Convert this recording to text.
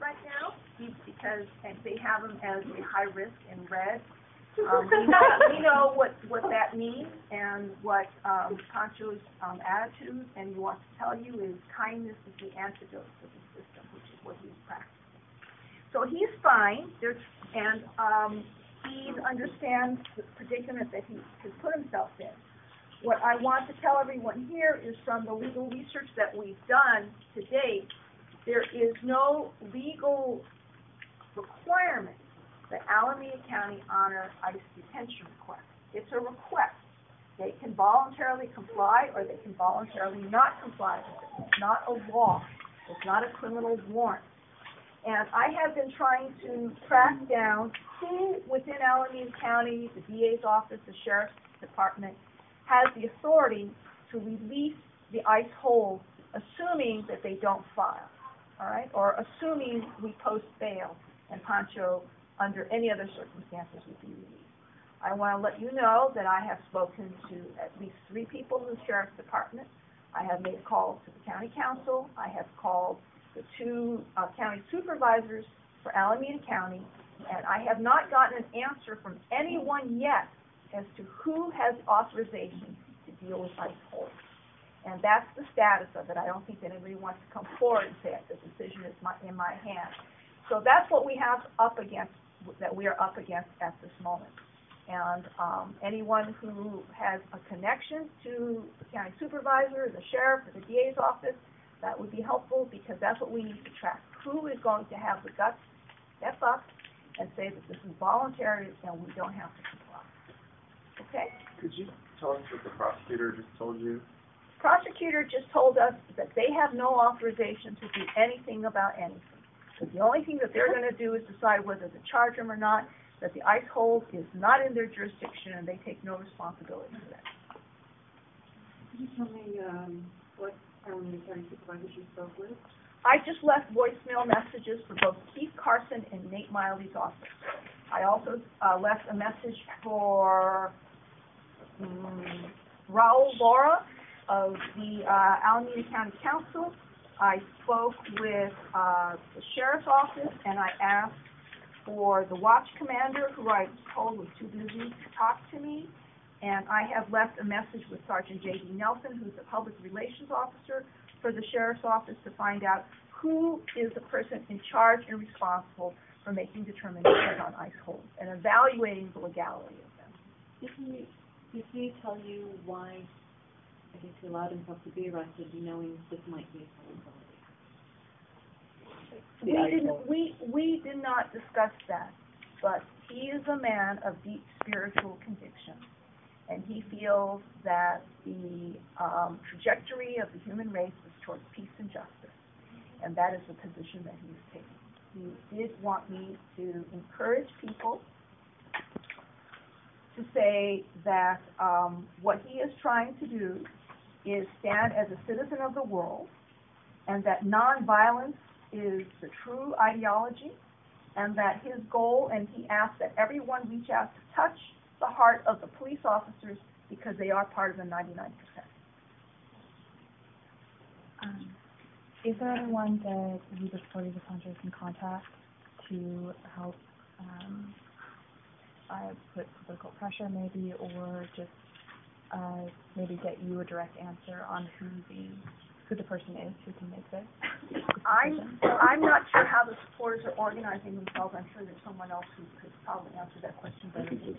right now because they have him as a high risk in red. We know what that means and what Pancho's attitude and he wants to tell you is kindness is the antidote for the system, which is what he's practicing. So he's fine, and he understands the predicament that he has put himself in. What I want to tell everyone here is from the legal research that we've done to date, there is no legal requirement that Alameda County honor ICE detention requests. It's a request. They can voluntarily comply or they can voluntarily not comply with it. It's not a law. It's not a criminal warrant. And I have been trying to track down who within Alameda County, the DA's office, the Sheriff's Department, has the authority to release the ICE hold, assuming that they don't file, all right, or assuming we post bail and Pancho, under any other circumstances, would be released. I want to let you know that I have spoken to at least 3 people in the Sheriff's Department. I have made calls to the County Council. I have called the 2 county supervisors for Alameda County, and I have not gotten an answer from anyone yet as to who has authorization to deal with ICE holds. And that's the status of it. I don't think anybody wants to come forward and say the decision is in my hands. So that's what we have up against, that we are up against at this moment. And anyone who has a connection to the county supervisor, the sheriff, or the DA's office, that would be helpful because that's what we need to track. Who is going to have the guts to step up and say that this is voluntary and we don't have to comply? Okay? Could you tell us what the prosecutor just told you? The prosecutor just told us that they have no authorization to do anything about anything. So the only thing that they're going to do is decide whether to charge them or not, that the ICE hold is not in their jurisdiction and they take no responsibility for that. Could you tell me what county supervisors you spoke with? I just left voicemail messages for both Keith Carson and Nate Miley's office. I also left a message for Raul Laura of the Alameda County Council. I spoke with the Sheriff's Office and I asked for the watch commander, who I was told was too busy to talk to me. And I have left a message with Sergeant J.D. Nelson, who's the public relations officer for the Sheriff's Office, to find out who is the person in charge and responsible for making determinations on ICE holds and evaluating the legality of them. Did he tell you why, I guess, he allowed himself to be arrested, knowing this might be a possibility? We did not discuss that, but he is a man of deep spiritual conviction, and he feels that the trajectory of the human race is towards peace and justice, and that is the position that he is taking. He did want me to encourage people to say that what he is trying to do is stand as a citizen of the world, and that nonviolence is the true ideology, and that his goal, and he asks that everyone reach out to touch the heart of the police officers because they are part of the 99%. Is there anyone that you, the party of the Pancho, can contact to help put political pressure maybe, or just maybe get you a direct answer on who the person is who can make this decision? I'm not sure how the supporters are organizing themselves. I'm sure there's someone else who could probably answer that question better than me.